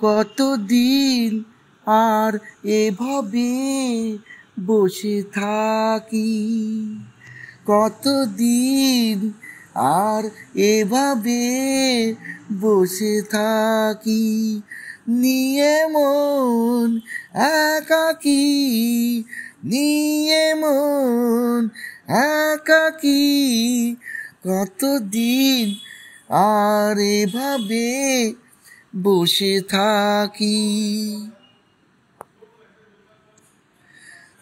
কতদিন আর এভাবে বসে থাকি, কতদিন আর এভাবে বসে থাকি, নিয়ে মন একাকী, নিয়ে মন একাকী, কতদিন আর এভাবে বসে থাকি।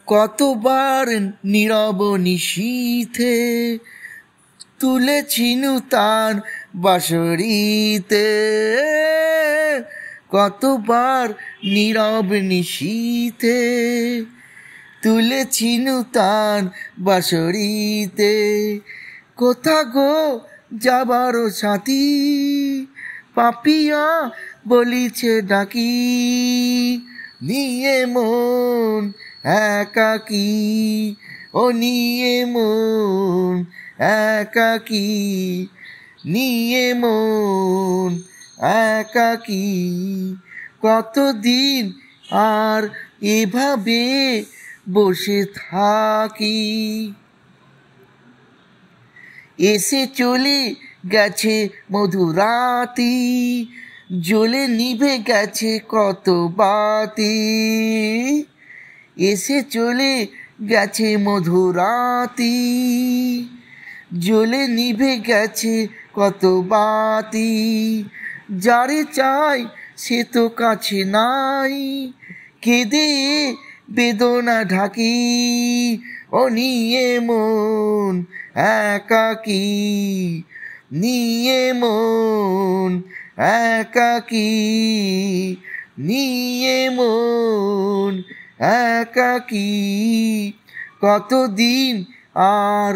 কতবার নীরব নিশীথে তুলেছি নূতন বাঁশরিতে, কতবার নীরব নিশীথে তুলেছি নূতন বাঁশরিতে, কোথা গো যাবার সাথী, পাপিয়া বলিছে ডাকি, নিয়ে মন একাকী, ও নিয়ে মন একাকী, নিয়ে মন একাকী, কতদিন আর এভাবে বসে থাকি। এসে চলে গেছে মধুরাতি, জ্বলে নিভে গেছে কত বাতি, এসে চলে গেছে মধুরাতি, জ্বলে নিভে গেছে কত বাতি, যারে চাই সে তো কাছে নাই, কেঁদে বেদনা ঢাকি, ও নিয়ে মন একাকী, নিয়ে মন একাকী, নিয়ে মন একাকী, কতদিন আর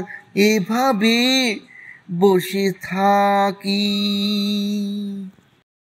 এভাবে বসে থাকি।